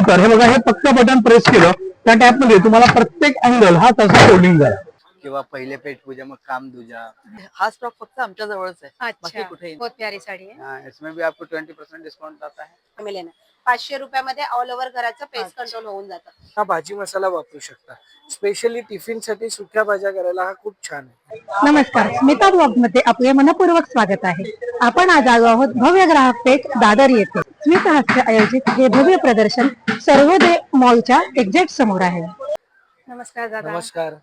नंतर हे बघा, हे फक्त बटन प्रेस केलं त्या टॅप मध्ये तुम्हाला प्रत्येक अँगल हा तसा फोल्डिंग झाला किंवा पहिले पेट पूजा मग काम दूजा, हा स्टॉक फक्त आमच्या जवळच आहे, बाकी अच्छा, कुठेही बहुत प्यारी साड़ी है। हाँ, इसमें भी आपको 20% डिस्काउंट आता है। मिळेल ना 500 रुपयामध्ये ऑल ओव्हर घराचं पेस्ट कंट्रोल होऊन जातं। हा भाजी मसाला वापरू शकता, स्पेशली टिफिन साठी सुक्या भाज्या करायला हा खूप छान आहे। नमस्कार, स्मिता ब्लॉग मध्ये आपले मनपूर्वक स्वागत आहे। आपण आज आलो आहोत भव्य ग्राहक पेठ दादर येथे। स्मित हस्ते आयोजित हे भव्य प्रदर्शन सर्वोदय मॉलच्या एक्झॅक्ट समोर आहे। नमस्कार दादा, नमस्कार,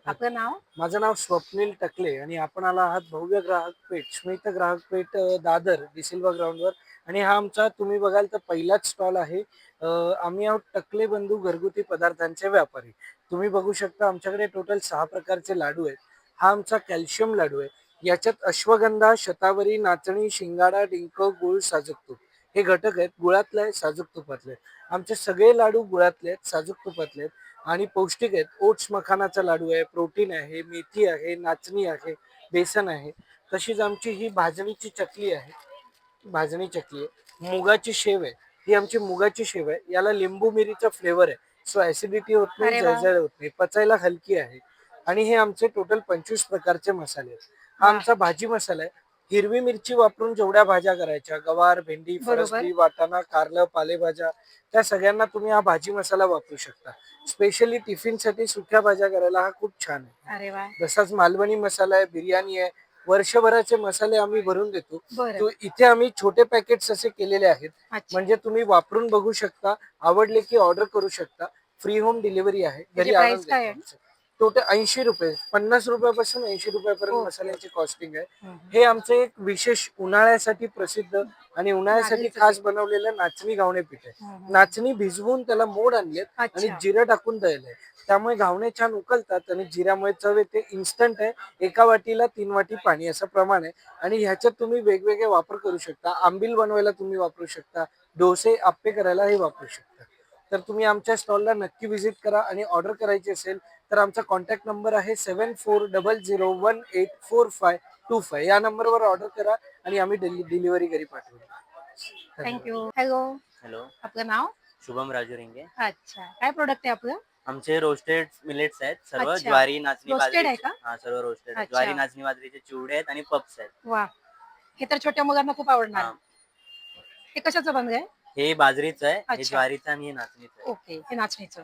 आपलं नाव? माझं नाव स्वप्नील टकले आणि आपण आला आहात भव्य ग्राहक पेठ, स्मित ग्राहक पेठ दादर डिसिल्वा ग्राउंडवर। आणि हा आमचा तुम्ही बघाल तर पहिलाच स्टॉल आहे। आम्ही आहोत टकले बंधू घरगुती पदार्थांचे व्यापारी। तुम्ही बघू शकता आमच्याकडे टोटल 6 प्रकारचे लाडू आहेत। हा आमचा कॅल्शियम लाडू आहे, याच्यात अश्वगंधा, शतावरी, नाचणी, शिंगाडा, डिंक, गुळ, साजूक तूप हे घटक आहेत। गुळातले आहेत, साजूक तुपातले आहेत। आमचे सगळे लाडू गुळातले आहेत, साजूक तुपातले आहेत आणि पौष्टिक आहेत। ओट्स मखानाचा लाडू आहे, प्रोटीन आहे, मेथी आहे, नाचणी आहे, बेसन आहे। तशीच आमची ही भाजणीची चकली आहे, भाजणी चकली आहे। मुगाची शेव आहे, ही आमची मुगाची शेव आहे। याला लिंबू मिरीचा फ्लेवर आहे, सो ऍसिडिटी होत नाही, अरे वा. जळजळ होत नाही, पचायला हलकी आहे। आणि हे आमचे टोटल 25 प्रकारचे मसाले आहेत। हा आमचा भाजी मसाला आहे। हिरवी मिरची वापरून जेवढ्या भाज्या करायच्या, गवार, भेंडी, फरसबी, वाटाणा, कारलं, पालेभाज्या, त्या सगळ्यांना तुम्ही हा भाजी मसाला वापरू शकता। स्पेशली टिफिन साठी सुक्या भाज्या करायला हा खूप छान आहे। अरे वा, जसाच मालवणी मसाला आहे, बिर्याणी आहे, वर्षभराचे मसाले आम्ही भरून देतो। बरं, तो इथे आम्ही छोटे पॅकेट्स असे केलेले आहेत, अच्छा, म्हणजे तुम्ही वापरून बघू शकता, आवडले की ऑर्डर करू शकता। फ्री होम डिलिव्हरी आहे, घरी प्राइस आणून काय आहे? देतो। टोटल 80 रुपये, 50 रुपयापासून 80 रुपयापर्यंत ओके. मसाल्याची कॉस्टिंग आहे। हे आमचं एक विशेष उन्हाळ्यासाठी प्रसिद्ध आणि उन्हाळ्यासाठी नाचणीचं खास पीठ. बनवलेलं नाचणी घावणे पीठ आहे। नाचणी भिजवून त्याला मोड आणलेत आणि अच्छा. जिरं टाकून दळलंय, त्यामुळे घावणे छान उकलतात आणि जिऱ्यामुळे चव येते। इन्स्टंट आहे, एका वाटीला 3 वाटी पाणी असं प्रमाण आहे। आणि ह्याच्यात तुम्ही वेगवेगळे वापर करू शकता, आंबील बनवायला तुम्ही वापरू शकता, डोसे आप्पे करायला हे वापरू शकता। तर तुम्ही आमच्या स्टॉलला नक्की व्हिजिट करा आणि ऑर्डर करायची असेल तर आमचा कॉन्टॅक्ट नंबर आहे 7400184525। या नंबरवर ऑर्डर करा आणि आम्ही डिलिव्हरी घरी पाठवू। थँक्यू। हॅलो, हॅलो, आपलं नाव? शुभम राजू रिंगे। अच्छा, काय प्रोडक्ट आहे आपलं? आमचे रोस्टेड मिलेट्स आहेत, सर्व अच्छा. ज्वारी, नाचणी, रोस्टेड आहे बाजरीचे। का? हा, सर्व रोस्टेड आहे। अच्छा. ज्वारी, नाचणी, बाजरीचे चिवडे आहेत आणि पप्स आहेत। वा, हे तर छोट्या मुलांना खूप आवडणार हा, आहे। हे कशाचं बनलं आहे? हे बाजरीचं आहे, हे अच्छा. ज्वारीचं आणि हे नाचणीचं आहे। ओके, हे नाचणीचं।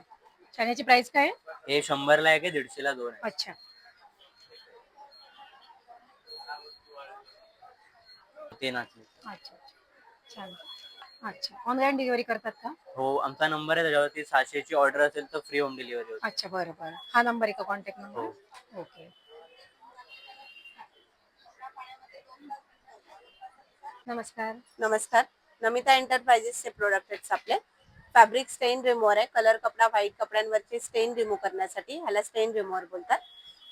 चण्याची प्राइस काय आहे? हे 100ला आहे, 150ला 2 आहे। अच्छा, ते नाचणीचं। अच्छा, छान। अच्छा, ऑनलाईन डिलिव्हरी करतात का? हो, आमचा नंबर आहे, त्याच्यावरती 600ची ऑर्डर असेल तर फ्री होम डिलिव्हरी होते। अच्छा, बरं बरं, हा नंबर आहे का कॉन्टॅक्ट हो. नंबर? ओके, नमस्कार। नमस्कार, नमिता एंटरप्राइजेसचे प्रोडक्ट आहेत आपले। फॅब्रिक स्टेन रिमूव्हर आहे, कलर कपडा व्हाईट कपड्यांवरचे स्टेन रिमूव्ह करण्यासाठी, ह्याला स्टेन रिमूव्हर बोलतात।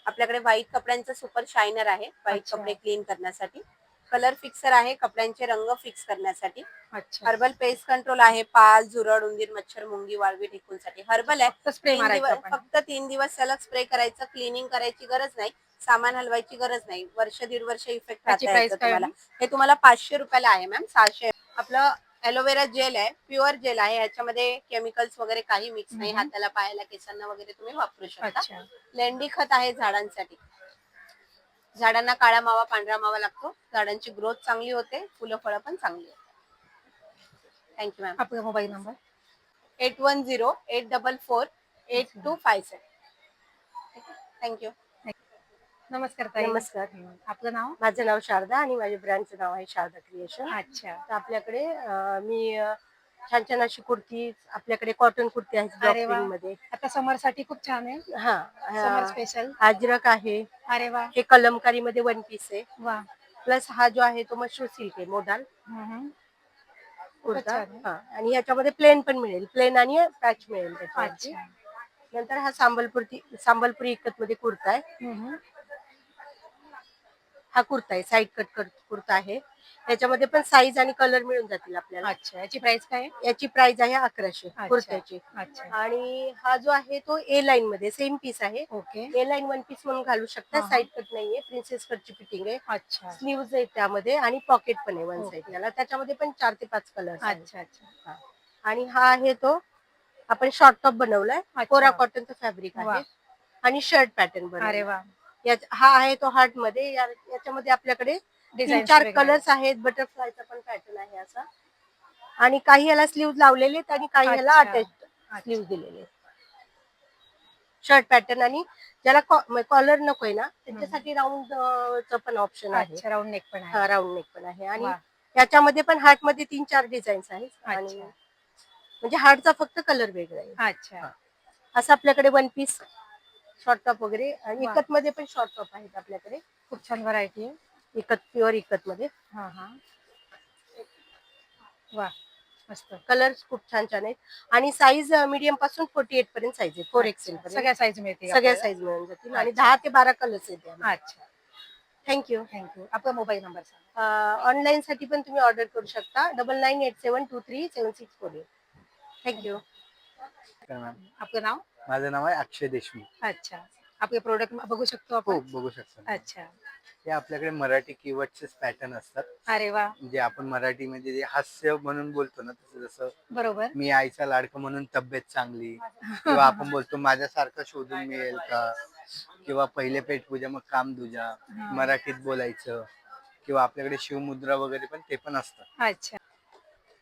आपल्याकडे व्हाईट कपड्यांचं सुपर शायनर आहे, व्हाईट अच्छा. कपडे क्लीन करण्यासाठी। कलर फिक्सर आहे, कपड्यांचे रंग फिक्स करण्यासाठी। अच्छा, हर्बल पेस्ट कंट्रोल आहे, पाल, झुरळ, उंदीर, मच्छर, मुंगी, वाळवी, ढिकूंसाठी। हर्बल आहे, फक्त स्प्रे मारायचा आपण? फक्त 3 दिवस त्याला स्प्रे करायचं, क्लिनिंग करायची गरज नाही, सामान हलवायची गरज नाही, वर्ष 1.5 वर्ष इफेक्ट त्याची राहता प्राइस येतं काय तुम्हाला। आहे? हे तुम्हाला 500 रुपयाला आहे मॅम, 600। आपलं एलोवेरा जेल आहे, प्युअर जेल आहे, याच्यामध्ये केमिकल्स वगैरे काही मिक्स नाही, हाताला, पायाला, केसांना वगैरे तुम्ही वापरू शकता। अच्छा, लेंडी खत आहे झाडांसाठी, झाडांना काळा मावा, पांढरा मावा लागतो, झाडांची ग्रोथ चांगली होते, फुलं फळं पण चांगली होते। Thank you ma'am. आपला मोबाईल नंबर? 8108448257। थँक्यू। नमस्कार ताई। नमस्कार, आपलं नाव? माझं नाव शारदा आणि माझ्या ब्रँडचं नाव आहे शारदा क्रिएशन। अच्छा, तर आपल्याकडे मी छान छान अशी कुर्ती, आपल्याकडे कॉटन कुर्ती आहेत ब्लॉक अरे वा, प्रिंट मध्ये। आता समर साठी खूप छान आहे, समर हा, स्पेशल। अजरक आहे, अरे वा, हे कलमकारी मध्ये 1 पीस आहे। वा, प्लस हा जो आहे तो मशरूम सिल्क आहे, मोडाल खूपच कुर्ता। छान आहे। हा, आणि ह्याच्यामध्ये प्लेन पण मिळेल, प्लेन आणि पॅच मिळेल त्याच्यावरती। अच्छा, नंतर हा संबलपुरी इकत मध्ये कुर्ता आहे। हा कुर्ता आहे, साईड कट कुर्ता आहे, त्याच्यामध्ये पण साईज आणि कलर मिळून जातील आपल्याला। अच्छा, याची प्राइस काय आहे? याची प्राइस आहे 1100 अच्छा, कुर्त्याची। अच्छा, आणि हा जो आहे तो ए लाईन मध्ये सेम पीस आहे, ओके, ए लाईन 1 पीस म्हणून घालू शकता। साईड कट नाहीये, प्रिन्सेस कटची फिटिंग आहे, अच्छा, स्लीव्ज आहे त्यामध्ये आणि पॉकेट पण आहे 1 ओके. साईड, याला त्याच्यामध्ये पण 4 ते 5 कलर आहेत। अच्छा, अच्छा, आणि हा आहे तो आपण शॉर्ट टॉप बनवलाय. अच्छा. कोरा कॉटनचं फॅब्रिक वा. आहे आणि शर्ट पॅटर्न अरे बनवलाय. वा. हा आहे तो हार्ट मध्ये. याच्यामध्ये आपल्याकडे 3-4 कलर्स आहेत. बटरफ्लायचा पण पॅटर्न आहे असा. आणि काही याला स्लीव्ह लावलेले आहेत आणि काही याला अच्छा. अटॅच स्लीव्ह दिलेले. शर्ट पॅटर्न आणि ज्याला कॉलर नकोय ना त्यांच्यासाठी राऊंड च पण ऑप्शन आहे. अच्छा, राऊंड नेक पण आहे. राऊंड नेक पण आहे. आणि वा. याच्यामध्ये पण हार्ट मध्ये 3-4 डिझाईन्स आहेत. आणि अच्छा. म्हणजे हार्टचा फक्त कलर वेगळा आहे. अच्छा. असं आपल्याकडे वन पीस शॉर्ट टॉप वगैरे आणि वा. इकत मध्ये पण शॉर्ट टॉप आहेत आपल्याकडे. खूप छान व्हरायटी आहे. इकत प्युअर इकत मध्ये हा हा. वा, मस्त. कलर्स खूप छान छान आहेत. आणि साईज मीडियम पासून 48 पर्यंत साईज आहे. 4XL पर्यंत सगळ्या साईज मिळतील सगळ्या आपल्याला? साईज मिळून जातील. आणि अच्छा. 10 ते 12 कलर्स येते. अच्छा, थँक्यू. थँक्यू. आपला मोबाईल नंबर सांगा. ऑनलाईन साठी पण तुम्ही ऑर्डर करू शकता. 9987237648. थँक्यू. मॅम आपलं नाव? माझं नाव आहे अक्षय देशमुख. अच्छा. आपले प्रोडक्ट बघू शकतो हो आपण? बघू शकता. अच्छा. हे आपल्याकडे मराठी कीवर्डचे पॅटर्न असतात. अरे वा. जे आपण मराठीमध्ये जे हास्य म्हणून बोलतो ना, तसं जसं बरोबर. मी आईचा लाडका म्हणून तब्येत चांगली, किंवा आपण बोलतो माझ्यासारखं शोधून मिळेल का, किंवा पहिले पेट पूजा मग काम दूजा, मराठीत बोलायचं, किंवा आपल्याकडे शिवमुद्रा वगैरे पण ते पण असतं. अच्छा.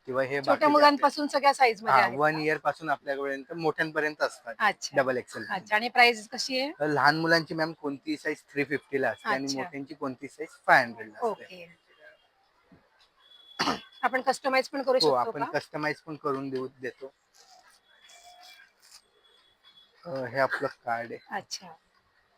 किंवा हे छोट्या मुलांपासून सगळ्या साईज मध्ये आहे. 1 इयर पासून आपल्यापर्यंत मोठ्यांपर्यंत असतात. अच्छा. XXL. अच्छा. आणि प्राइस कशी आहे? लहान मुलांची मॅम कोणती साईज 350 ला असते आणि अच्छा. मोठ्यांची कोणती साईज 500 ला असते. ओके. आपण कस्टमाइज पण करू हो, शकतो आपण का? कस्टमाइज पण करून देतो. हे आपलं कार्ड आहे. अच्छा.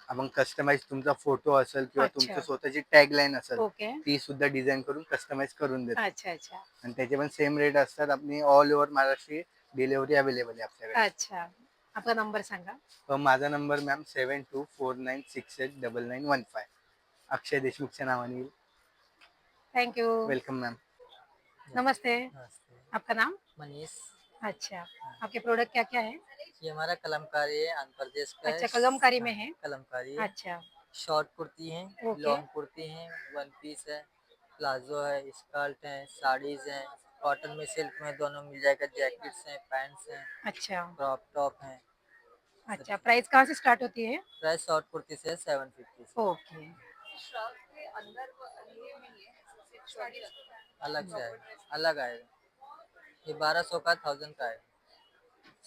आपण कस्टमाइज तुमचा फोटो असेल किंवा अच्छा. तुमची स्वतःची टॅगलाईन असेल ओके. ती सुद्धा डिझाईन करून कस्टमाइज करून देतो. अच्छा अच्छा. आणि त्याचे पण सेम रेट असतात. आपली all over Maharashtra delivery available आहे आपल्याकडे. अच्छा. आपला नंबर सांगा. माझा नंबर मॅम 7249689915. अक्षय देशमुखच्या नावाने येईल. थँक्यू. Welcome ma'am. नमस्ते, आपका नाम? मनीष। अच्छा, आपके प्रोडक्ट क्या क्या है? ये हमारा कलमकारी है, आंध्र प्रदेश का अच्छा, है। कलमकारी में है? कलमकारी है। अच्छा। शॉर्ट कुर्ती है, ओके। लॉन्ग कुर्ती है, वन पीस है, प्लाजो है, स्कर्ट है, साड़ीज है, कॉटन में सिल्क में दोनों मिल जाएगा, जैकेट्स हैं, पैंट्स हैं, अच्छा क्रॉप टॉप हैं। अच्छा, प्राइस कहाँ से स्टार्ट होती है? प्राइस शॉर्ट कुर्ती से 750 से। ओके। अलग से आएगा, अलग आएगा। ये 1200 का 1000 का है।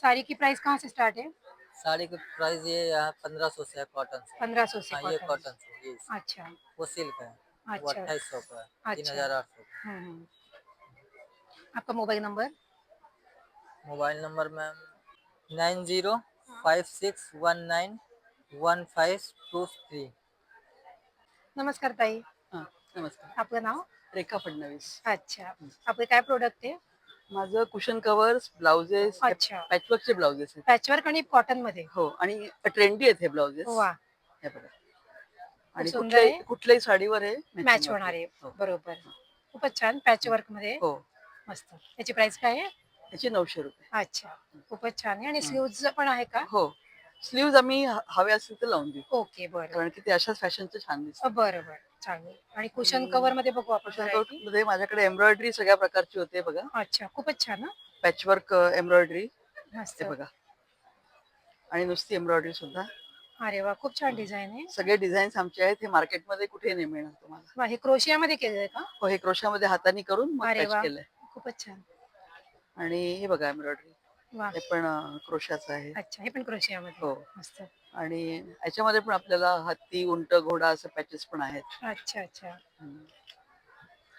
साड़ी की प्राइस कहाँ से स्टार्ट है? साड़ी की प्राइस ये यहाँ 1500 से है, कॉटन से। 1500 से हाँ, ये कॉटन। कॉटन से, ये अच्छा वो सिल्क है, वो अच्छा 2800 का है, अच्छा। 3800 का। हम्म। आपका mobile number? Mobile number ma'am 9056191523। नमस्कार ताई, हा, नमस्कार. आपलं नाव? रेखा फडणवीस. अच्छा, आपले काय प्रोडक्ट आहे? माझं कुशन कव्हर्स, ब्लाउजेस, अच्छा, पॅचवर्कचे ब्लाउजेस आहेत. पॅचवर्क आणि कॉटन मध्ये? हो, आणि ट्रेंडी आहेत हे ब्लाउजेस. वा, हे बघा. आणि सुंदर आहे. कुठल्याही साडीवर हे मॅच होणार आहे. हो. बरोबर, खूपच छान पॅचवर्क मध्ये. हो, मस्त. त्याची प्राइस काय आहे? याचे 900 रुपये. अच्छा, खूपच छान आहे. आणि स्लीव्ज पण आहे का? हो, स्लीव्ज आम्ही हवे असतील तर लावून देऊ, ओके, बरं कारण की ते अशाच फॅशनचे छान दिसतात. बरं बरं, चालेल. आणि कुशन कव्हर मध्ये बघू आपण कुशन variety. मध्ये माझ्याकडे एम्ब्रॉयडरी सगळ्या प्रकारची होते बघा. अच्छा, खूपच छान. पॅचवर्क एम्ब्रॉयडरी मस्त. हे बघा, आणि नुसती एम्ब्रॉयडरी सुद्धा. अरे वा, खूप छान डिझाईन आहे. सगळे डिझाईन्स आमचे आहेत. हे मार्केटमध्ये कुठे नाही मिळणार तुम्हाला. वा, हे क्रोशिया मध्ये केलंय का? हो, हे क्रोशामध्ये हाताने करून मग अरे पॅच वा, केलंय. खूपच छान. आणि हे बघा एम्ब्रॉयडरी, वा, हे पण क्रोशाचं आहे. अच्छा, हे पण क्रोशिया मध्ये. हो, मस्त. आणि याच्यामध्ये पण आपल्याला हत्ती, उंट, घोडा असं पॅचेस पण आहेत. अच्छा अच्छा.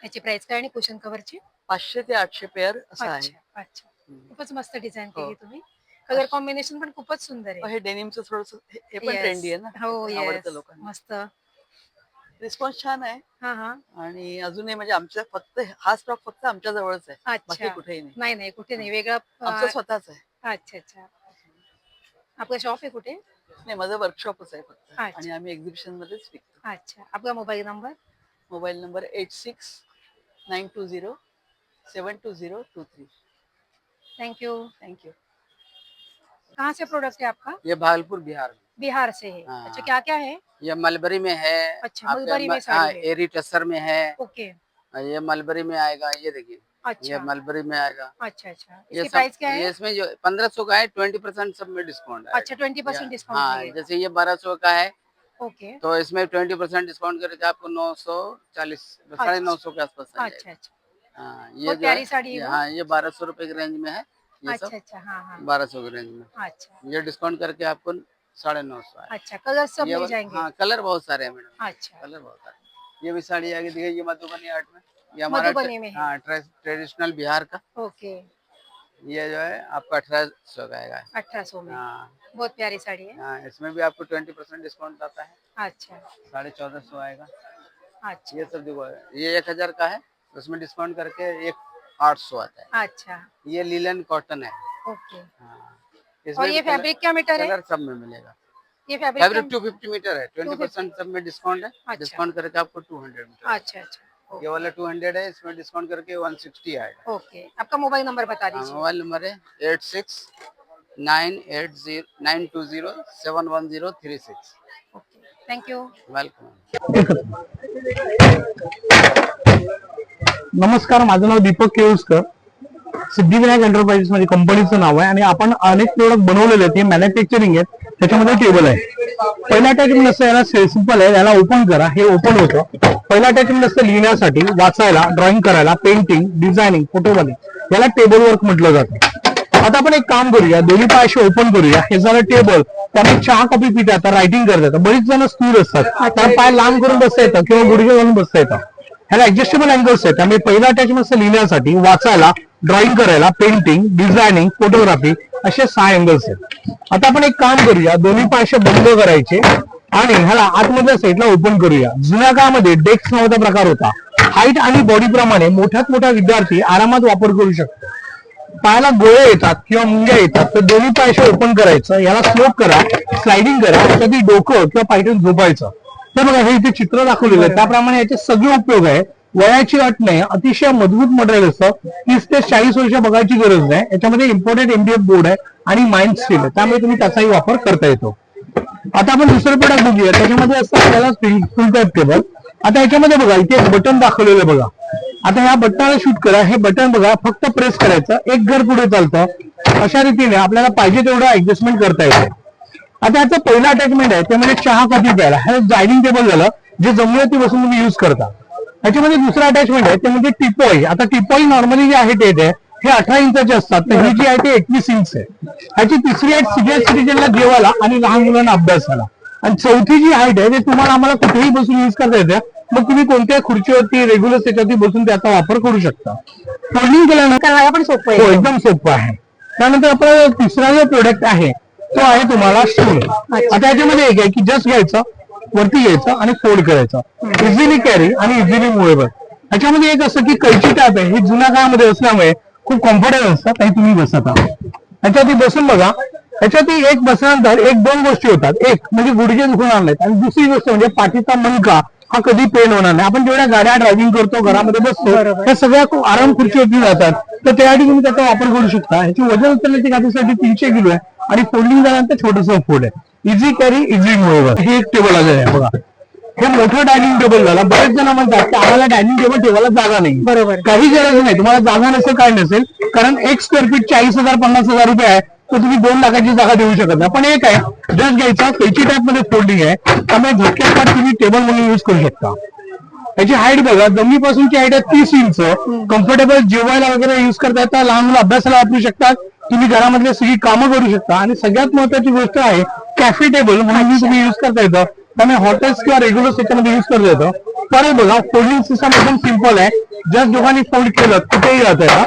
याची प्राइस काय आणि कुशन कव्हरची? 500 ते 800 पेअर असं आहे. अच्छा अच्छा, खूपच मस्त डिझाईन हो. केली तुम्ही. कलर कॉम्बिनेशन पण खूपच सुंदर आहे. हे डेनिमचं थोडस हे पण Yes. ट्रेंडी आहे ना, हो, हे पण आवडतं लोकांना. मस्त. रिस्पॉन्स छान आहे. हा हा. आणि अजूनही म्हणजे आमच्या फक्त हा स्टॉक फक्त आमच्या जवळच आहे, बाकी अच्छा, कुठेही नाही. नाही नाही, कुठे नाही वेगळं. आमचं स्वतःच आहे. अच्छा अच्छा. आपलं शॉप आहे कुठे? नाही, माझं वर्कशॉपच आहे फक्त, अच्छा. आणि आम्ही एक्झिबिशन मध्येच विकतो. अच्छा, आपला mobile number? Mobile number 8692072023. Thank you. Thank you. कहाँ से प्रोडक्ट है आपका? ये भागलपुर बिहार में। बिहार से है। हाँ। अच्छा, क्या क्या है? ये मलबरी में है। अच्छा, आपके मलबरी में हाँ, साड़ी है। एरी टसर में है। ओके। ये मलबरी में आएगा, ये देखिए अच्छा मलबरी में आएगा। अच्छा अच्छा, ये इसकी प्राइस क्या ये है? इसमें जो 1500 का है, 20% सब में डिस्काउंट है। अच्छा 20% डिस्काउंट हाँ, मिलेगा। जैसे ये 1200 का है ओके तो इसमें 20% डिस्काउंट करके आपको 940 950 के आसपास आ अच्छा जाएगा। अच्छा हाँ, बहुत ये जो प्यारी है साड़ी है वो। हाँ, ये 1200 रुपए की रेंज में है। ये अच्छा सब अच्छा, हाँ हाँ 1200 की रेंज में, अच्छा ये डिस्काउंट करके आपको 950 है। अच्छा, कलर सब ये मिल जाएंगे। हाँ, कलर बहुत सारे हैं मैडम, अच्छा कलर बहुत सारे। ये भी साड़ी आगे दिखाई, ये मधुबनी आर्ट में, ये हमारा मधुबनी में है। हाँ ट्रेडिशनल बिहार का। ओके, ये जो है आपका 1800 का आएगा। 1800 में हाँ बहुत प्यारी साड़ी है। हाँ, इसमें भी आपको 20% डिस्काउंट आता है, अच्छा 1450 आएगा। अच्छा ये सब देखो, ये 1000 का है, उसमें डिस्काउंट करके एक 800 आता है। अच्छा ये लिलन कॉटन है। ओके। हाँ, और इसमें ये भी फैब्रिक क्या मीटर है? कलर सब में मिलेगा। ये फैब्रिक फैब्रिक 250 मीटर है, 20% सब में डिस्काउंट है। अच्छा। डिस्काउंट करके आपको 200 मीटर। अच्छा अच्छा ये वाला 200 है, इसमें डिस्काउंट करके 160 आएगा। ओके, आपका मोबाइल नंबर बता हाँ, दीजिए। मोबाइल नंबर है 86980920711036। Okay, thank you. वेलकम। नमस्कार, माझं नाव दीपक केळुसकर, सिद्धिविनायक एंटरप्राइजेस मध्ये कंपनीचं नाव आहे आणि आपण अनेक प्रोडक्ट बनवलेले आहेत. हे मॅन्युफॅक्चरिंग आहेत, त्याच्यामध्ये टेबल आहे. पहिला अटॅचमेंट असतं याला सिंपल आहे, याला ओपन करा, हे ओपन होतं. पहिला अटॅचमेंट असतं लिहिण्यासाठी, वाचायला, ड्रॉइंग करायला, पेंटिंग, डिझायनिंग, फोटोमध्ये, याला टेबल वर्क म्हटलं जातं. आता आपण एक काम करूया, दोन्ही पाय असे ओपन करूया. हे झालं टेबल, त्यामुळे चहा कॉफी पिता येतात, रायटिंग करता येतं. बरीच जण स्कूल असतात, त्या पाय लांब करून बसता येतं किंवा गुडघे घालून बसता येतं. ह्याला ऍडजस्टेबल अँगल्स आहेत, त्यामुळे पहिला अटॅचमेंट असतं लिहिण्यासाठी, वाचायला, ड्रॉइंग करायला, पेंटिंग, डिझायनिंग, फोटोग्राफी, असे 6 अँगल्स आहेत. आता आपण एक काम करूया, दोन्ही पाय असे बंद करायचे आणि ह्याला आतमधल्या साईडला ओपन करूया. जुन्या काळामध्ये डेस्क नावाचा प्रकार होता. हाईट आणि बॉडी प्रमाणे मोठ्यात मोठा विद्यार्थी आरामात वापर करू शकतो. पायाला गोळे येतात किंवा मुंग्या येतात तर दोन्ही पाय असे ओपन करायचं, याला स्लोप करा, स्लायडिंग करा, कधी डोकं किंवा पायथून झोपायचं. तर बघा, हे इथे चित्र दाखवलेलं आहे, त्याप्रमाणे याचे सगळे उपयोग आहे. वयाची अट नाही, अतिशय मजबूत मटेरियल असतं. 30 ते 40 वर्ष बघायची गरज नाही. याच्यामध्ये इम्पोर्टेड MDF बोर्ड आहे आणि माइंड स्टील आहे, त्यामुळे तुम्ही त्याचाही वापर करता येतो. आता आपण दुसरं प्रोडक्ट बघूया, त्याच्यामध्ये असतं आपल्याला फुल टाईप टेबल. आता याच्यामध्ये बघा, इथे एक बटन दाखवलेलं आहे बघा. आता ह्या बटनाला शूट करा, हे बटन बघा, फक्त प्रेस करायचं, एक घर पुढे चालतं. अशा रीतीने आपल्याला पाहिजे तेवढं ऍडजस्टमेंट करता येतं. आता याचं पहिलं अटॅचमेंट आहे ते म्हणजे चहा कॉफी प्यायला, हे डायनिंग टेबल झालं, जे जमिनीवरती बसून तुम्ही युज करता. त्याच्यामध्ये दुसरं अटॅचमेंट आहे ते म्हणजे टिपॉई. आता टिपॉई नॉर्मली जे आहे ते हे 18 इंचाचे असतात, तर ही जी आहे ते 21 इंच आहे. ह्याची तिसरी हाईट सिनियर सिटीजनला जेवायला आणि लहान मुलांना अभ्यासाला. आणि चौथी जी हाईट आहे ते तुम्हाला आम्हाला कुठेही बसून युज करता येते. मग तुम्ही कोणत्याही खुर्चीवरती रेग्युलर त्याच्यावरती बसून त्याचा वापर करू शकता. फोल्डिंग केल्यानंतर पण सोपं आहे, एकदम सोपं आहे. त्यानंतर आपला तिसरा जो प्रोडक्ट आहे तो आहे तुम्हाला स्टूल. आता याच्यामध्ये एक आहे की जस्ट घ्यायचं, वरती घ्यायचं आणि फोल्ड करायचं, इझिली कॅरी आणि इझिली मुव्हेबल. याच्यामध्ये एक असं की कैची टाईप आहे, ही जुन्या काळामध्ये असल्यामुळे खूप कम्फर्टेबल असतात, काही तुम्ही बसता. ह्याच्यावरती बसून बघा, ह्याच्यावरती एक बसल्यानंतर 1-2 गोष्टी होतात. एक म्हणजे गुडघे दुखणार नाहीत आणि दुसरी गोष्ट म्हणजे पाठीचा मणका हा कधी पेन होणार नाही. आपण जेवढ्या गाड्या ड्रायव्हिंग करतो, घरामध्ये बसतो, त्या सगळ्या खूप आराम खुर्चीवरती जातात, तर त्यासाठी तुम्ही त्याचा वापर करू शकता. ह्याची वजन उचलण्याची गादीसाठी 300 किलो आहे आणि फोल्डिंग झाल्यानंतर छोटंसं फोल्ड आहे. Easy carry, easy movable. हे एक टेबल आलेलं आहे बघा, हे मोठं डायनिंग टेबल झालं. बरेच जण म्हणतात की आम्हाला डायनिंग टेबल ठेवायला जागा नाही. बरोबर, काही गरज नाही. तुम्हाला जागा नसेल, काय नसेल, कारण 1 स्क्वेअर फीट 40,000-50,000 रुपये आहे, तर तुम्ही 2 लाखाची जागा देऊ शकत नाही. पण एक आहे, जस्ट घ्यायचा, कैची टाईप मध्ये फोल्डिंग आहे, त्यामुळे झटक्यात तुम्ही टेबल म्हणून युज करू शकता. याची हाईट बघा, जमिनीपासूनची हाईट आहे 30 इंच. कम्फर्टेबल जेवायला वगैरे युज करता येतात, लहान मुलं अभ्यासाला वापरू शकतात, तुम्ही घरामधले सगळी कामं करू शकता. आणि सगळ्यात महत्वाची गोष्ट आहे कॅफे टेबल म्हणून तुम्ही युज करता येतं, त्यामुळे हॉटेल्स किंवा रेग्युलर त्याच्यामध्ये युज करता येतं. तर बघा, फोल्डिंग सिस्टम एकदम सिम्पल आहे, जस्ट दोघांनी फोल्ड केलं कुठेही जाता येतं.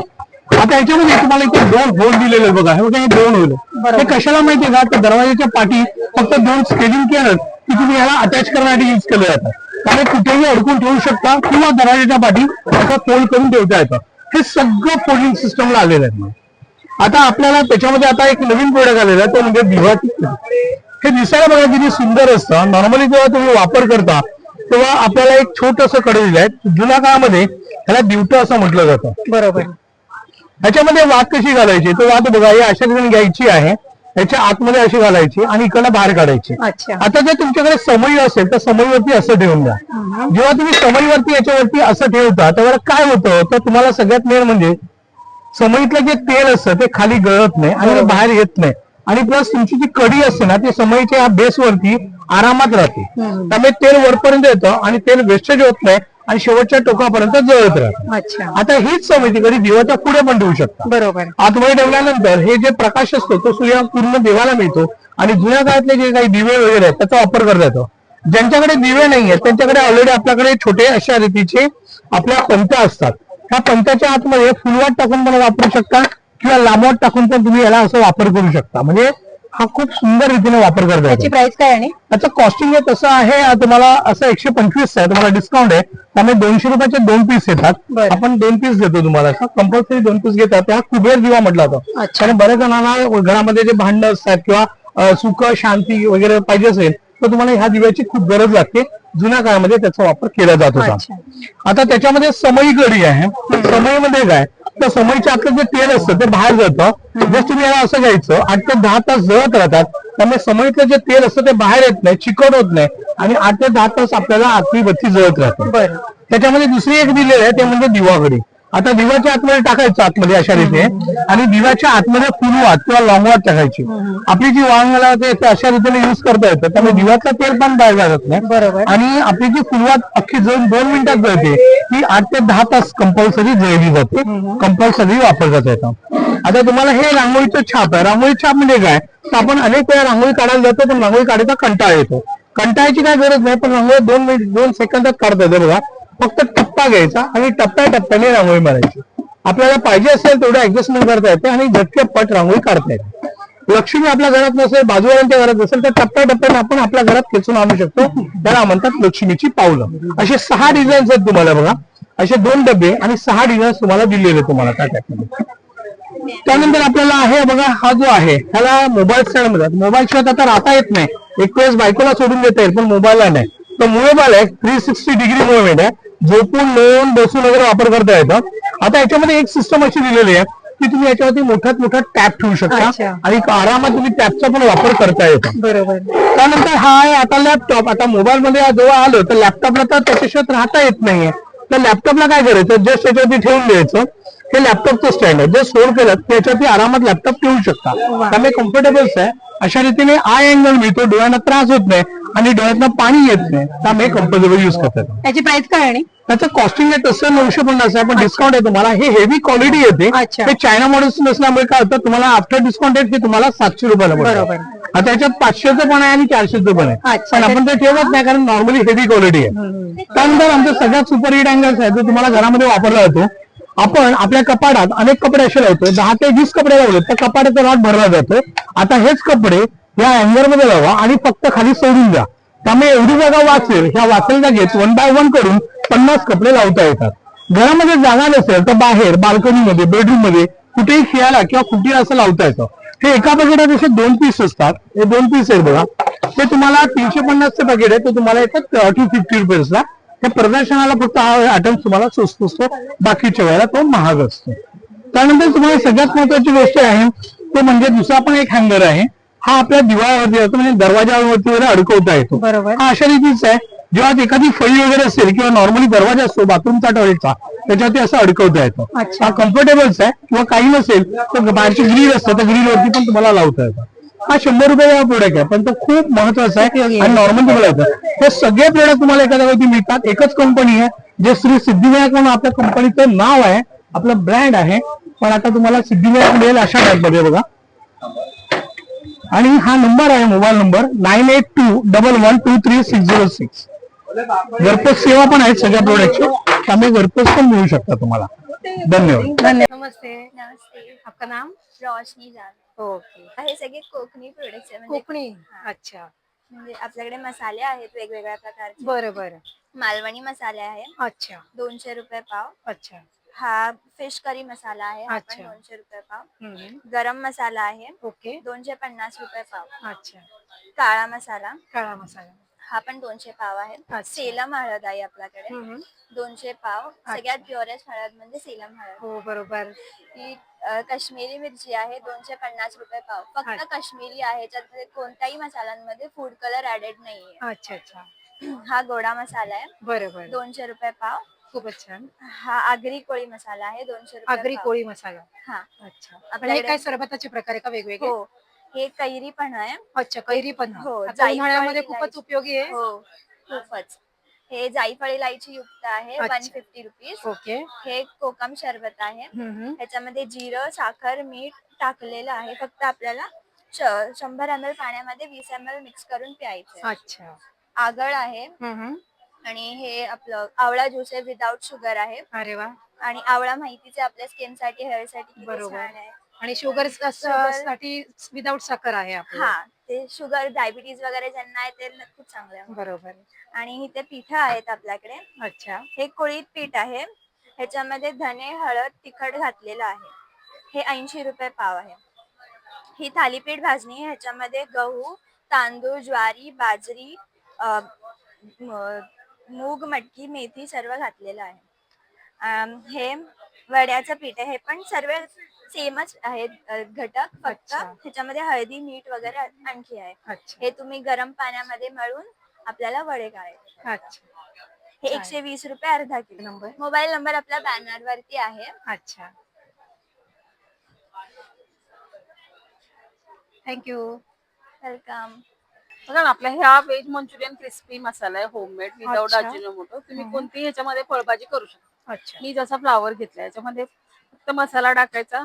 आता याच्यामध्ये तुम्हाला इथे 2 होल दिलेले बघा, हे बघा, हे 2 होल. हे कशाला माहितीये का, तर दरवाजाच्या पाठी फक्त 2 स्केलिंग केलं की तुम्ही याला अटॅच करण्यासाठी युज केलं जातं. त्यामुळे कुठेही अडकून ठेवू शकता किंवा दरवाजाच्या पाठी असं फोल्ड करून ठेवता येतं. हे सगळं फोल्डिंग सिस्टमला आलेलं आहे. आता आपल्याला त्याच्यामध्ये आता एक नवीन प्रोडक्ट आलेला आहे, तो म्हणजे दिवाटी. हे दिसायला बघा किती सुंदर असतं. नॉर्मली जेव्हा तुम्ही वापर करता तेव्हा आपल्याला एक छोटंसं कडे दिलं आहे. जुन्या काळामध्ये ह्याला दिवटं असं म्हटलं जातं. बरोबर. ह्याच्यामध्ये वात कशी घालायची, तो वात बघा, ही अशा ठिकाणी घ्यायची आहे, ह्याच्या आतमध्ये अशी घालायची आणि इकडनं बाहेर काढायची. अच्छा. आता जर तुमच्याकडे समई असेल तर समईवरती असं ठेवून द्या. जेव्हा तुम्ही समईवरती याच्यावरती असं ठेवता तेव्हा काय होतं तर तुम्हाला सगळ्यात मेन म्हणजे समईतलं जे तेल असतं ते खाली गळत नाही आणि बाहेर येत नाही. आणि प्लस तुमची जी कढी असते ना ती समईच्या ह्या बेसवरती आरामात राहते. त्यामुळे तेल वरपर्यंत येतं आणि तेल वेस्टेज होत नाही आणि शेवटच्या टोकापर्यंत जळत राहतं. अच्छा. आता हीच समई ती कधी देवाच्या पुढे पण ठेवू शकता. बरोबर. आतमध्ये ठेवल्यानंतर हे जे प्रकाश असतो तो सूर्य पूर्ण देवाला मिळतो आणि जुन्या काळातले जे काही दिवे वगैरे आहेत त्याचा वापर करता येतो. ज्यांच्याकडे दिवे नाही आहेत त्यांच्याकडे ऑलरेडी आपल्याकडे छोटे अशा रीतीचे आपल्या पंत्या असतात. ह्या पंत्याच्या आतमध्ये फुलवाट टाकून पण वापरू शकता किंवा लांबवाट टाकून पण तुम्ही याला असं वापर करू शकता. म्हणजे हा खूप सुंदर रीतीने वापर करता त्याची येतो. प्राइस काय आणि त्याचं कॉस्टिंग आहे तसं आहे तुम्हाला असं 125 आहे. तुम्हाला डिस्काउंट आहे त्यामुळे 200 रुपयाचे 2 पीस येतात. बरं. आपण 2 पीस देतो तुम्हाला. कंपल्सरी 2 पीस घेतात. त्या कुबेर दिवा म्हटला जातो. अच्छा. आणि बऱ्याच जणांना घरामध्ये जे भांडं असतात किंवा सुख शांती वगैरे पाहिजे असेल तर तुम्हाला ह्या दिव्याची खूप गरज लागते. जुन्या काळामध्ये त्याचा वापर केला जात होता. अच्छा. आता त्याच्यामध्ये समई कढी आहे. समईमध्ये काय तर समईच्या आतलं जे तेल असतं ते बाहेर जातं. जर तुम्ही याला असं घ्यायचं 8 ते 10 तास जळत राहतात. त्यामुळे समईतलं जे तेल असतं ते बाहेर येत नाही, चिकट होत नाही आणि 8 ते 10 तास आपल्याला आतली बत्ती जळत राहते. बरं. त्याच्यामध्ये दुसरी एक दिलेली आहे ते म्हणजे दिवाकडी. आता दिवाच्या आतमध्ये टाकायचं आतमध्ये अशा रीते आणि दिव्याच्या आतमध्ये फुलवात किंवा लॉंगवात टाकायची. आपली जी वांगला ते अशा रीतीने युज करता येतं त्यामुळे दिव्यातलं तेल पण बाहेर जात नाही. बरोबर. आणि आपली जी फुलवात अख्खी जळून 2 मिनिटात जळते ती 8 ते 10 तास कंपल्सरी जळली जाते. कंपल्सरी वापर करता येतो. आता तुम्हाला हे रांगोळीचं छाप आहे. रांगोळी छाप म्हणजे काय तर आपण अनेक वेळा रांगोळी काढायला जातो पण रांगोळी काढायचा कंटाळा येतो. कंटाळाची काय गरज नाही पण रांगोळी 2 सेकंदात काढता येते बघा. फक्त टप्पा घ्यायचा आणि टप्प्याटप्प्याने रांगोळी मारायची. आपल्याला पाहिजे असेल तेवढं ऍडजस्टमेंट करता येते आणि झटकेपट रांगोळी काढता येते. लक्ष्मी आपल्या घरात नसेल बाजूवाल्यांच्या घरात नसेल तर टप्प्याटप्प्याने आपण आपल्या घरात खेचून आणू शकतो. त्याला म्हणतात लक्ष्मीची पावलं. असे 6 डिझाईन्स आहेत तुम्हाला बघा. असे 2 डबे आणि 6 डिझाईन्स तुम्हाला दिलेले तुम्हाला त्या टाईपमध्ये. त्यानंतर आपल्याला आहे बघा हा जो आहे ह्याला मोबाईल स्टँड म्हणतात. मोबाईल शिवाय आता राहता येत नाही. एक वेळेस बायकोला सोडून देता येईल पण मोबाईलला नाही. तर मोबाईल आहे 360 डिग्री मुवमेंट आहे. झोपून लोळून बसून वगैरे वापर करता येतं. आता याच्यामध्ये एक सिस्टम अशी दिलेली आहे की तुम्ही याच्यावरती मोठ्यात मोठा टॅप ठेवू शकता आणि आरामात तुम्ही टॅपचा पण वापर करता येतो. बरोबर. त्यानंतर हा आहे आता लॅपटॉप. आता मोबाईल मध्ये जेव्हा आलं तर लॅपटॉपला तर त्याच्याशिवाय राहता येत नाहीये. तर लॅपटॉपला काय करायचं जस्ट याच्यावरती ठेवून द्यायचं. हे लॅपटॉपचं स्टँड आहे. जर सोड केलं तर याच्यावरती आरामात लॅपटॉप ठेवू शकता. त्यामुळे कम्फर्टेबल्स आहे. अशा रीतीने आय अँगल मिळतो. डोळ्यांना त्रास होत नाही आणि डोळ्यातनं पाणी येत नाही. त्यामुळे कम्फर्टेबल युज करतात. त्याची प्राइस काय आणि त्याचं कॉस्टिंग आहे तसं 950 आहे पण डिस्काउंट आहे तुम्हाला. हे हेवी क्वालिटी येते. अच्छा. हे चायना मॉडेल्स नसल्यामुळे काय होतं तुम्हाला आफ्टर डिस्काउंट आहे ते तुम्हाला 700 रुपयाला पडतं. बरोबर. आता याच्यात 500चं पण आहे आणि 400चं पण आहे. अच्छा. पण आपण ते ठेवत नाही कारण नॉर्मली हेवी क्वालिटी आहे. त्यानंतर आमचं सगळ्यात सुपर हिट अँगल्स आहे तो तुम्हाला घरामध्ये वापरला जातो. आपण आपल्या कपाटात अनेक कपडे असे लावतो. 10 ते 20 कपडे लावले तर कपाटाचा रॉड भरला जातो. आता हेच कपडे या अँगर मध्ये लावा आणि फक्त खाली सोडून द्या. त्यामुळे एवढी जागा वाचेल. ह्या वाचेल जागेत 1 बाय 1 करून 50 कपडे लावता येतात. घरामध्ये जागा नसेल तर बाहेर बाल्कनीमध्ये बेडरूम मध्ये कुठेही खेळायला किंवा कुठेही असं लावता येतं. हे एका पॅकेटात असे 2 पीस असतात. हे 2 पीस आहेत बघा. ते तुम्हाला 350चे पॅकेट आहे. ते तुम्हाला येतात 250 रुपीजला. त्या प्रदर्शनाला फक्त हा आयटम तुम्हाला स्वस्त असतो. बाकीच्या वेळेला तो महाग असतो. त्यानंतर तुम्हाला सगळ्यात महत्वाची गोष्ट आहे ते म्हणजे दुसरा पण एक हँगर आहे. हा आपल्या दिवाळावरती असतो म्हणजे दरवाजावरती वगैरे अडकवता येतो. बरोबर. हा अशा रीतीचा आहे. जेव्हा एखादी फळी वगैरे असेल किंवा नॉर्मली दरवाजा असतो बाथरूमचा टॉयलेटचा त्याच्यावरती असं अडकवता येतो. हा कम्फर्टेबल्स आहे. किंवा काही नसेल तर बाहेरची ग्रिल असतं तर ग्रिलवरती पण तुम्हाला लावता येतं. हा 100 रुपयाचा प्रोडक्ट आहे पण तो खूप महत्वाचा आहे आणि नॉर्मल तुम्हाला येतं. हे सगळे प्रोडक्ट तुम्हाला एखाद्यावरती मिळतात. एकच कंपनी आहे जे श्री सिद्धिविनायक म्हणून आपल्या कंपनीचं नाव आहे. आपलं ब्रँड आहे. पण आता तुम्हाला सिद्धिविनायक मिळेल अशा टाईपमध्ये बघा. आणि हा नंबर आहे मोबाईल नंबर 9821123606. घरपोच सेवा पण आहेत सगळ्या प्रोडक्टची. त्यामुळे घरपोच पण मिळू शकता तुम्हाला. धन्यवाद. नमस्ते. नमस्ते. आपका नाम? रोशनी जान. ओके. हे सगळे कोकणी प्रोडक्ट्स आहे म्हणजे कोकणी. अच्छा. म्हणजे आपल्याकडे मसाले आहेत वेगवेगळ्या प्रकारचे. बरं बरं. मालवणी मसाले आहे अच्छा. 200 रुपये पाव. अच्छा. हा फिश करी मसाला आहे हा पण अच्छा. 200 रुपये पाव. हम्म. गरम मसाला आहे ओके. 250 रुपये पाव. अच्छा. काळा मसाला काळा मसाला. हा पण 200 पाव आहे. सेलम हळद आहे आपल्याकडे, 200 पाव. सगळ्यात प्युअरेस्ट हळद म्हणजे सेलम हळद. हो बरोबर. ही काश्मीरी मिरची आहे, 250 रुपये पाव. फक्त काश्मीरी आहे, याच्यात कोणत्याही मसाल्यांमध्ये फूड कलर ऍडेड नाहीये. अच्छा अच्छा. हा गोडा मसाला आहे, बरोबर. 200 रुपये पाव. खूपच छान. हा आगरी कोळी मसाला आहे, 200 रुपये आगरी पाव. कोळी मसाला. हा. अच्छा. आणि हे आपल्याकडे काय सरबताचे प्रकार आहे का वेगवेगळे? हो, हे कैरी पण आहे. अच्छा, कैरी पण. हो, आता जायफळ उन्हाळ्यामध्ये इलायची. खूपच उपयोगी आहे. हो, खूपच. हे जायफळ इलायची युक्त आहे, अच्छा. 150 रुपीज. ओके. हे कोकम शरबत आहे. हम्म. ह्याच्यामध्ये जिरं, साखर, मीठ टाकलेलं आहे. फक्त आपल्याला 100 ml पाण्यामध्ये 20 ml मिक्स करून प्यायचं. अच्छा. आगळ आहे. आणि हे आपलं आवळा ज्यूस आहे, विदाउट शुगर आहे. अरे वा. आणि आवळा माहितीच आहे आपल्या स्किन साठी, हेअर साठी किती बरोबर. छान आहे. आणि शुगर साठी विदाउट साखर आहे आपलं. हा, ते शुगर डायबिटीज वगैरे ज्यांना आहे ते खूप चांगलं आहे. बरोबर. आणि इथे पीठ आहेत आपल्याकडे. अच्छा. हे कुळीत पीठ आहे, ह्याच्यामध्ये धने, हळद, तिखट घातलेलं आहे. हे 80 रुपये पाव आहे. ही थालीपीठ भाजणी, ह्याच्यामध्ये गहू, तांदूळ, ज्वारी, बाजरी, मूग, मटकी, मेथी सर्व घातलेलं आहे. हे वड्याचं पीठ आहे, हे पण सर्व सेमच आहेत घटक, फक्त ह्याच्यामध्ये हळदी, मीठ वगैरे आणखी आहे. हे तुम्ही गरम पाण्यामध्ये मळून आपल्याला वडे काढायचे. अच्छा. हे 120 रुपये अर्धा किलो. मोबाईल नंबर आपल्या बॅनर वरती आहे. अच्छा. थँक्यू. वेलकम. बघा ना, आपला ह्या व्हेज मंचुरियन क्रिस्पी मसाला आहे, होममेड विदाउट अच्छा. अजिनोमोटो. तुम्ही कोणतीही ह्याच्यामध्ये फळभाजी करू शकता. अच्छा. मी जसा फ्लावर घेतला, याच्यामध्ये फक्त मसाला टाकायचा,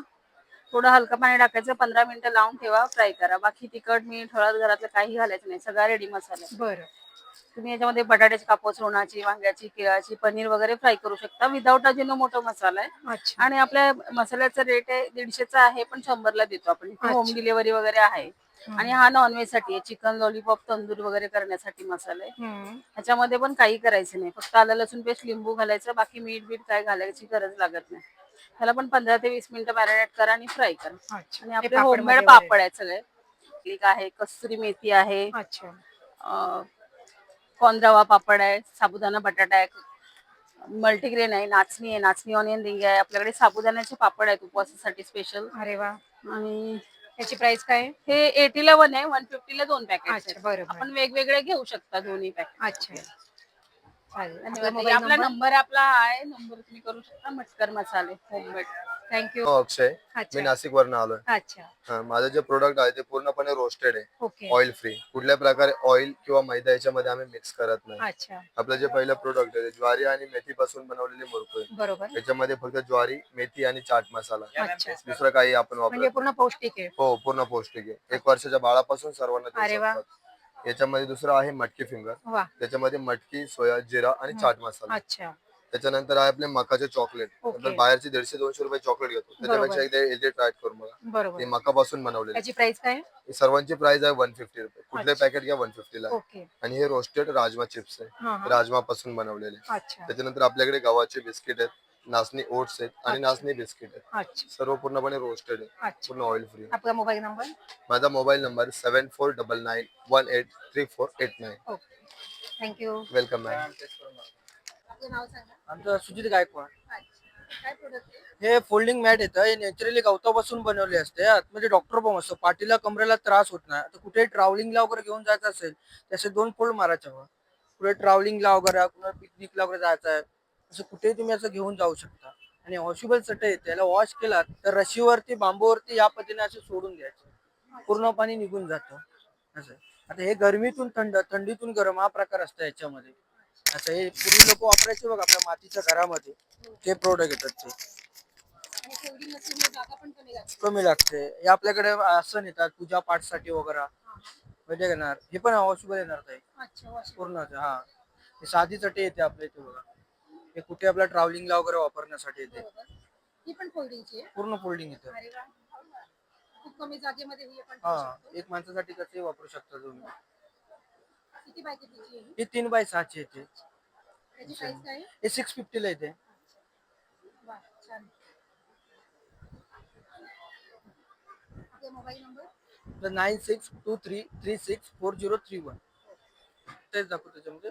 थोडं हलकं पाणी टाकायचं, 15 मिनिटं लावून ठेवा, फ्राय करा. बाकी तिखट, मीठ, हळद घरातलं काही घालायचं नाही, सगळा रेडी मसाला आहे. बरं. तुम्ही याच्यामध्ये बटाट्याची कापूस, रोणाची, वांग्याची, केळाची, पनीर वगैरे फ्राय करू शकता. विदाउट अजिनोमोटो मसाला आहे. अच्छा. आणि आपल्या मसाल्याचा रेट आहे 150चा आहे, पण 100ला देतो आपण. होम डिलिव्हरी वगैरे आहे. आणि हा नॉनव्हेज साठी आहे, चिकन लॉलीपॉप, तंदूर वगैरे करण्यासाठी मसाला आहे. ह्याच्यामध्ये पण काही करायचं नाही, फक्त आलं लसूण पेस्ट, लिंबू घालायचं, बाकी मीठ बीठ काय घालायची गरज लागत नाही. ह्याला पण 15 ते 20 मिनिटं मॅरिनेट करा आणि फ्राय करा. आणि आपले होममेड पापड आहेत सगळे. एक आहे कस्तुरी मेथी आहे, कॉर्न रवा पापड आहे, साबुदाणा बटाटा आहे, मल्टीग्रेन आहे, नाचणी ऑनियन रिंग आहे. आपल्याकडे साबुदाण्याचे पापड आहेत उपवासासाठी स्पेशल. अरे वा. आणि त्याची प्राइस काय? हे 80ला 1 आहे, 150ला 2 पॅकेट. अच्छा. बरोबर. आपण वेगवेगळे घेऊ शकता दोन्ही पॅकेट. अच्छा. चालेल. आपला नंबर आपला आहे, नंबर तुम्ही करू शकता. मटकर मसाले होममेड. थँक्यू. अक्षय, मी नाशिक वरून आलोय. अच्छा. माझं जे प्रोडक्ट आहे ते पूर्णपणे रोस्टेड आहे, ओके. Oil free. कुठल्या प्रकारे ऑइल किंवा मैदा याच्यामध्ये आम्ही मिक्स करत नाही. अच्छा. आपलं जे पहिलं प्रोडक्ट आहे ज्वारी आणि मेथी पासून बनवलेली मुरकुळे. बरोबर. याच्यामध्ये फक्त ज्वारी, मेथी आणि चाट मसाला, अच्छा. दुसरं काही आपण म्हणजे वापरत पूर्ण पौष्टिक आहे. हो, पूर्ण पौष्टिक आहे. 1 वर्षाच्या बाळापासून सर्वांना देऊ अरे वा. शकतात. याच्यामध्ये दुसरं आहे मटकी फिंगर. वा. त्याच्यामध्ये मटकी, सोया, जिरा आणि चाट मसाला. अच्छा. त्याच्यानंतर आहे आपले मकाचे चॉकलेट. आपण बाहेरची 150-200 रुपये चॉकलेट घेतो, त्याच्यापेक्षा एकदा ट्राय करून बघा. बरोबर. ते मकापासून बनवलेले. त्याची प्राइस काय? सर्वांची प्राइस आहे 150 रुपये. कुठले पॅकेट घ्या 150 ला. ओके. आणि हे रोस्टेड राजमा चिप्स आहे, राजमा पासून बनवलेले. अच्छा. त्याच्यानंतर आपल्याकडे गव्हाचे बिस्किट आहेत, नाचणी ओट्स आहेत आणि नाचणी बिस्किट आहेत. अच्छा. सर्व पूर्णपणे रोस्टेड आहे, पूर्ण ऑइल फ्री. आपला मोबाईल नंबर? माझा mobile number 7499183489. Okay. Thank you. Welcome ma'am. आपलं नाव सांगा. आमचं सुजित गायकवाड. काय प्रोडक्ट आहे? हे फोल्डिंग मॅट येतं, हे नॅचरली गवतापासून बनवले असते. आतमध्ये डॉक्टर पण असतो, पाठीला कमरेला त्रास होत नाही. आता कुठे ट्रॅव्हलिंगला वगैरे घेऊन जायचं असेल त्याचे 2 फोल्ड मारायचे हवं. कुठे ट्रॅव्हलिंगला वगैरे, कुठे पिकनिकला वगैरे जायचं आहे, असं कुठेही तुम्ही असं घेऊन जाऊ शकता. आणि वॉशेबल चटई आहे, त्याला वॉश केलात तर रशीवरती, बांबूवरती या पद्धतीने असे सोडून द्यायचे, पूर्ण पाणी निघून जातं असं. आता हे गरमीतून थंड, थंडीतून गरम हा प्रकार असतो याच्यामध्ये. असं हे पूर्वी लोक वापरायचे बघ आपल्या मातीच्या घरामध्ये, ते प्रोडक्ट येतात ते. कमी लागते. हे आपल्याकडे आसन येतात पूजा पाठसाठी वगैरे, म्हणजे घेणार हे पण वॉशेबल येणार ताई पूर्ण. हा, हे साधी चटई येते आपल्या इथे बघा. हे कुठे आपल्या ट्रॅव्हलिंगला वगैरे वापरण्यासाठी येते. पूर्ण फोल्डिंग येते. खूप कमी जागेमध्ये हा, एक माणसासाठी कसंही वापरू शकता तुम्ही. किती बाय कितीची आहे? ही 3x6 येते. त्याची प्राइस काय आहे? हे 650 ला येते. वा, छान. आपला मोबाईल नंबर? 9623364031. तेच दाखव त्याच्यामध्ये.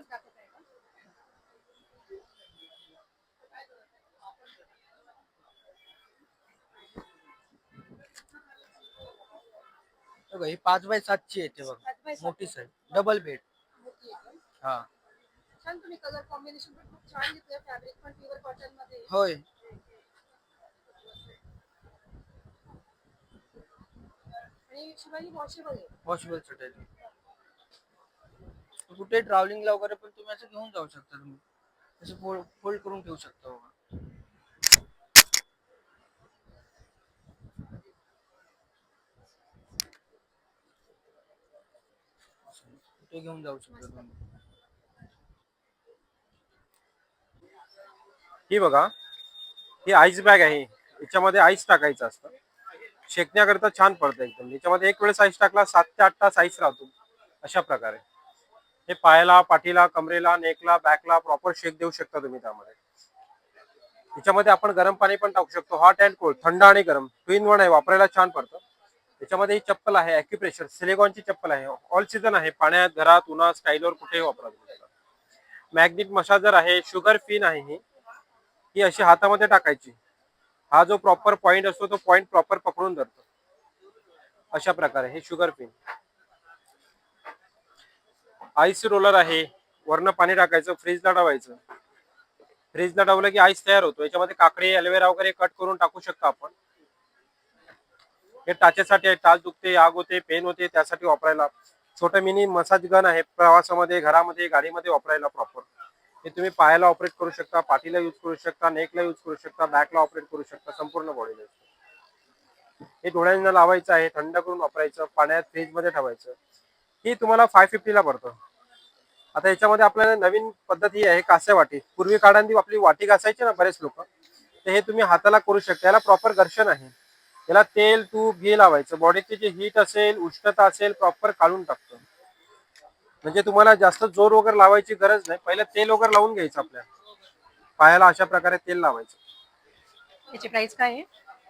बघा ही 5x7 येते बघा, मोठी साईज, डबल बेड. हा छान, तुम्ही कलर कॉम्बिनेशन पण खूप छान घेतलं. फॅब्रिक पण प्युअर कॉटन मध्ये. होय. आणि शिवाय वॉशेबल आहे. वॉशेबल चटेल. कुठे ट्रॅव्हलिंगला वगैरे पण तुम्ही असं घेऊन जाऊ शकता. तुम्ही असं फोल्ड करून ठेवू शकता बघा. कुठे घेऊन जाऊ शकता तुम्ही. ही बघा, ही आईस बॅग आहे. याच्यामध्ये आईस टाकायचं असतं, शेकण्याकरता छान पडतं एकदम. याच्यामध्ये एक वेळेस आईस टाकला 7 ते 8 तास आईस राहतो. अशा प्रकारे हे पायाला, पाठीला, कमरेला, नेकला, बॅकला प्रॉपर शेक देऊ शकता तुम्ही. त्यामध्ये याच्यामध्ये आपण गरम पाणी पण टाकू शकतो, हॉट अँड कोल्ड, थंड आणि गरम, 2 in 1 आहे. वापरायला छान पडतं. त्याच्यामध्ये ही चप्पल आहे ॲक्युप्रेशर सिलिकॉनची चप्पल आहे. ऑल सीझन आहे, पाण्यात, घरात, उन्हात, स्टाईलवर कुठेही वापरा तुम्ही. मॅग्नेट मसाजर आहे. शुगर पिन आहे. ही अशी हातामध्ये टाकायची. हा जो प्रॉपर पॉइंट असतो तो पॉइंट प्रॉपर पकडून धरतो. अशा प्रकारे हे शुगर पिन. आईस रोलर आहे. वरनं पाणी टाकायचं, फ्रीजला ठेवायचं. फ्रीजला ठेवलं की आईस तयार होतो. याच्यामध्ये काकडी, ॲलोवेरा वगैरे कट करून टाकू शकतो आपण. हे टाचेसाठी आहे. टाच दुखते, आग होते, पेन होते, त्यासाठी वापरायला. छोटं मिनी मसाज गन आहे. प्रवासामध्ये, घरामध्ये, गाडीमध्ये वापरायला प्रॉपर. हे तुम्ही पायाला ऑपरेट करू शकता, पाठीला यूज करू शकता, नेकला यूज करू शकता, बॅकला ऑपरेट करू शकता, संपूर्ण बॉडीला. हे डोळ्यांना लावायचं आहे, थंड करून वापरायचं, पाण्यात फ्रीजमध्ये ठेवायचं. ही तुम्हाला 550 ला पडतं. आता याच्यामध्ये आपल्याला नवीन पद्धत ही आहे कास्य वाटी. पूर्वी काळांनी आपली वाटी घासायची ना बरेच लोक, तर हे तुम्ही हाताला करू शकता. याला प्रॉपर घर्षण आहे. याला तेल, तूप, घी लावायचं. बॉडीची जी हीट असेल, उष्णता असेल, प्रॉपर काढून टाकतं. म्हणजे तुम्हाला जास्त जोर वगैरे लावायची गरज नाही. पहिलं तेल वगैरे लावून घ्यायचं आपल्या पायाला. अशा प्रकारे तेल लावायचं. याची प्राइस काय आहे?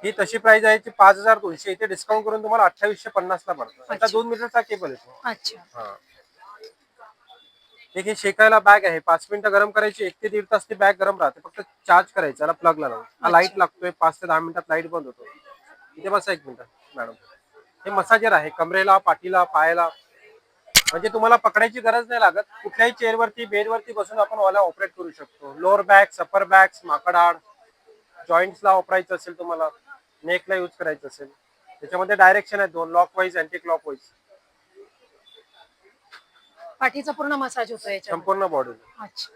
ही तशी प्राइस आहे 5200. इथे डिस्काउंट करून तुम्हाला 2850 ला पडतं. आता 2 मीटरचा केबल येतो. अच्छा. हा, एक हे शेकायला बॅग आहे. 5 मिनिटं गरम करायची, 1 ते 1.5 तास ती बॅग गरम राहते. फक्त चार्ज करायचं, याला प्लगला लावून. हा लाईट लागतोय, 5 ते 10 मिनिटात लाईट बंद होतो. इथे बसा 1 मिनिट मॅडम. हे मसाजर आहे. कमरेला, पाठीला, पायाला. म्हणजे तुम्हाला पकडायची गरज नाही लागत. कुठल्याही चेअरवरती, बेडवरती बसून आपण वाला ऑपरेट करू शकतो. लोअर बॅक, अपर बॅक, माकडाड, जॉईंट्सला वापरायचं असेल तुम्हाला, नेकला यूज करायचं असेल. त्याच्यामध्ये डायरेक्शन आहे 2, lock wise, anti clock wise. पाठीचा पूर्ण मसाज होतो याच्यात. संपूर्ण बॉडी. अच्छा.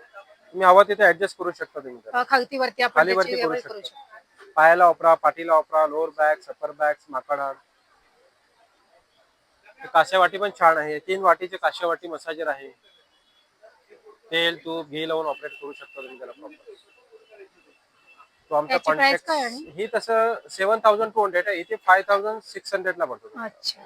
तुम्ही हवं तिथे ऍडजस्ट करू शकता तुम्ही. खालतीवरती आपण खालीवरती त्याची करू लेवल करू शकता. शकतो. पायाला वापरा, पाठीला वापरा, लोअर बॅक, अपर बॅक, माकडाड. काश्या वाटी पण छान आहे. 3 वाटीचे काश्या वाटी मसाजर आहे. तेल, तूप, घी लावून ऑपरेट करू शकता तुम्ही त्याला प्रॉपर. तो आमचा याची प्राइस कॉन्टॅक्ट. काय आहे? ही तसं 7200 आहे. इथे 5600 ला पडतो. अच्छा.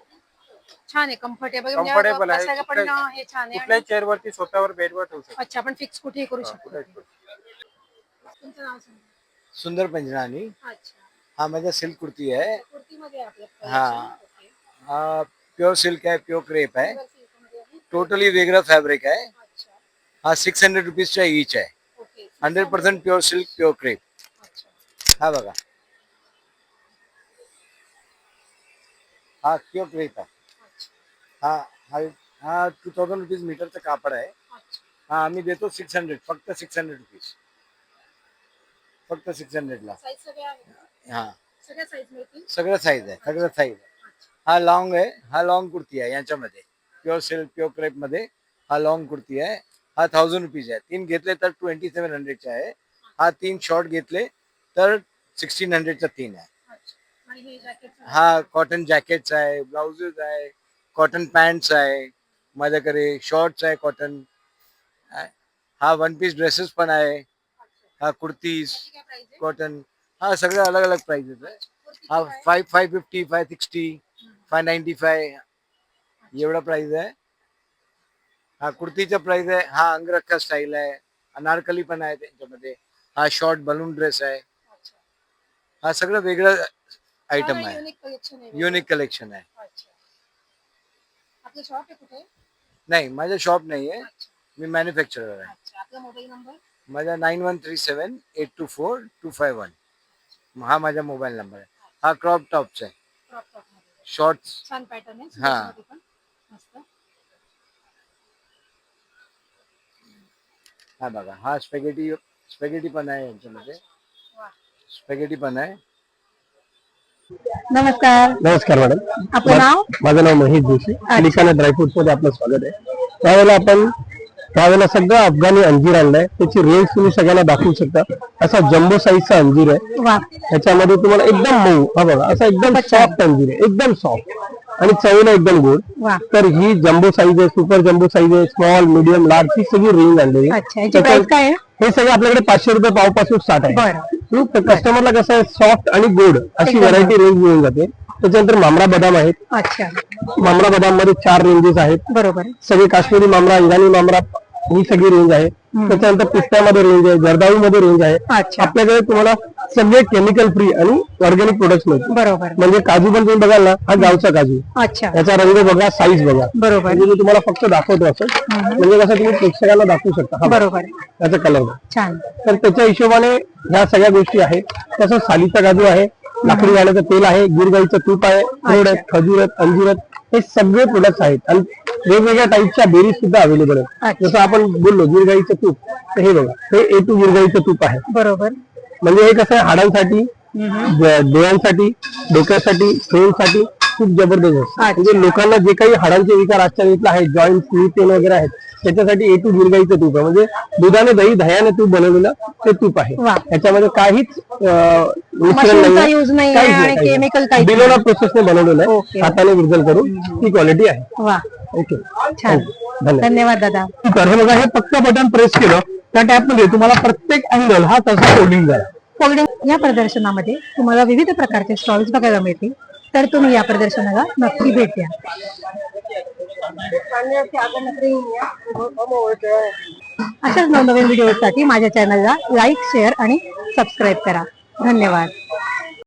छान आहे, कम्फर्टेबल. कम्फर्टेबल आहे. बसायला पण हे छान आहे. कुठल्याही चेअरवरती, सोफ्यावर, बेडवर ठेवू शकता. अच्छा, आपण फिक्स कुठेही करू हा, शकतो. कुठेही करू. तुमचं नाव सांगा. सुंदर पंजनानी. अच्छा. हा माझा सिल्क कुर्ती आहे. कुर्तीमध्ये आपलं हा. collection. ओके. हा प्युअर सिल्क आहे, प्युअर क्रेप आहे. Silver silk मध्ये आहे. टोटली वेगळं फॅब्रिक आहे. अच्छा. हा 600 रुपीजचा ईच आहे. Okay. 100% pure silk, pure crepe. अच्छा. हा बघा, हा प्युअर क्रेप आहे. हा हा हा 2000 रुपीज मीटरचं कापड आहे. अच्छा. हा आम्ही देतो 600, फक्त 600 रुपीज, फक्त 600 ला. साईज सगळ्या आहेत. हा सगळ्या साईज मिळतील. सगळं साईज आहे, सगळं साईज आहे. हा लॉंग आहे. हा लॉंग कुर्ती आहे. याच्यामध्ये प्युअर सिल्क, प्युअर क्रेप मध्ये हा लॉंग कुर्ती आहे. हा 1000 रुपीज आहे. 3 घेतले तर 2700 आहे. हा 3 शॉर्ट घेतले तर 1600 3 आहे. अच्छा. आणि हे जॅकेट. हा कॉटन जॅकेट्स आहे, ब्लाउजेस आहे, कॉटन पॅन्ट्स आहे, माझ्याकडे शॉर्ट्स आहे कॉटन. हा 1 पीस ड्रेसेस पण आहे. हा कुर्तीज कॉटन. हा सगळं अलग अलग प्राइसेस आहे. हा 550, 560, 595 एवढा प्राइस आहे. हा कुर्तीचा प्राइस आहे. हा अंगरखा स्टाईल आहे. अनारकली पण आहे त्याच्यामध्ये. हा शॉर्ट बलून ड्रेस आहे. हा सगळं वेगळं आयटम आहे. युनिक कलेक्शन आहे. युनिक कलेक्शन आहे. अच्छा. आपलं शॉप आहे कुठे? नाही माझं शॉप नाही आहे. मी मॅन्युफॅक्चरर आहे. अच्छा, आपला मोबाईल नंबर? माझा 9137824251. हा माझा मोबाईल नंबर आहे. हा क्रॉप टॉपचा आहे, क्रॉप टॉप मध्ये शॉर्ट्स. छान पॅटर्न आहे, हा. सुरेशमध्ये पण मस्त. हा बघा, हा स्पॅगेटी पण आहे यांच्यामध्ये. स्पॅगेटी पण आहे. नमस्कार. नमस्कार मॅडम. आपलं नाव? माझं नाव महेश जोशी. लिखाणा ड्रायफ्रुट्स मध्ये आपलं स्वागत आहे. त्यावेळेला सगळं अफगाणी अंजीर आणलंय. त्याची रेंज तुम्ही सगळ्यांना दाखवू शकता. असा जम्बो साईजचा अंजीर आहे. वा, त्याच्यामध्ये तुम्हाला एकदम मऊ, हा बघा असा एकदम सॉफ्ट अंजीर आहे, एकदम सॉफ्ट आणि चवीला एकदम गोड. वा. तर ही जम्बो साईज आहे, सुपर जम्बो साईज आहे, स्मॉल, मीडियम, लार्ज ही सगळी रेंज आणलेली आहे. अच्छा, याची प्राइस काय आहे? हे सगळं आपल्याकडे 500 रुपये पाव पासून स्टार्ट आहे. बरं. कस्टमरला कसं आहे, सॉफ्ट आणि गोड अशी एकदम व्हरायटी रेंज मिळून जाते. त्याच्यानंतर मामरा बदाम आहेत. अच्छा, मामरा बदाम मध्ये 4 रेंजेस आहेत. बरोबर. सगळे काश्मीरी मामरा, इराणी मामरा ही सगळी रेंज आहे. त्याच्यानंतर पिस्त्यामध्ये रेंज आहे, जर्दाळू मध्ये रेंज आहे. अच्छा, आपल्याकडे तुम्हाला सगळे केमिकल फ्री आणि ऑर्गॅनिक प्रोडक्ट्स मिळतील. बरोबर. म्हणजे काजू पण तुम्ही बघाल ना, हा गावचा काजू. अच्छा, याचा रंग बघा, साईज बघा. बरोबर. म्हणजे मी तुम्हाला फक्त दाखवतो असं, म्हणजे कसं तुम्ही प्रेक्षकांना दाखवू शकता. हा बघा, बरोबर. याचा कलर बघा. छान. तर त्याच्या हिशोबाने ह्या सगळ्या गोष्टी आहेत. तसंच सालीचा काजू आहे, लाकडी गाण्याचं तेल आहे, गिरगाईचं तूप आहे, अक्रोड आहेत, खजूर आहेत, अंजीर आहेत. हे सगळे प्रोडक्ट्स आहेत आणि वेगवेगळ्या टाईपच्या बेरीज सुद्धा अवेलेबल आहेत. जसं आपण बोललो गिरगाईचं तूप, तर हे बघा, हे A2 गिरगाईचं तूप आहे. बरोबर. म्हणजे हे कसं आहे, हाडांसाठी, डोळ्यांसाठी, डोक्यासाठी, स्ट्रेनसाठी खूप जबरदस्त असतं. म्हणजे लोकांना जे काही हाडांचे विकार आजच्या वेळेला आहेत, जॉईंट, नी पेन वगैरे आहेत, त्याच्यासाठी A2 गिरगाईचं तूप आहे. म्हणजे दुधाने, दह्याने तूप बनवलेलं ते तूप आहे. त्याच्यामध्ये काहीच मशीनचा यूज नाही आहे आणि केमिकल काही बिलोना प्रोसेसने बनवलेलं आहे, हाताने विरजल करून. ही क्वालिटी आहे. वा, ओके, छान. धन्यवाद दादा. तर हे बघा, हे फक्त बटन प्रेस केलं त्या टॅपमध्ये तुम्हाला प्रत्येक अँगल हा तसा फोल्डिंग झाला. फोल्डिंग या प्रदर्शनामध्ये तुम्हाला विविध प्रकारचे स्टॉल्स बघायला मिळतील, तर तुम्ही या प्रदर्शनाला नक्की भेट द्या. अशाच नवनवीन व्हिडिओसाठी माझ्या चॅनलला लाईक, शेअर आणि सबस्क्राईब करा. धन्यवाद.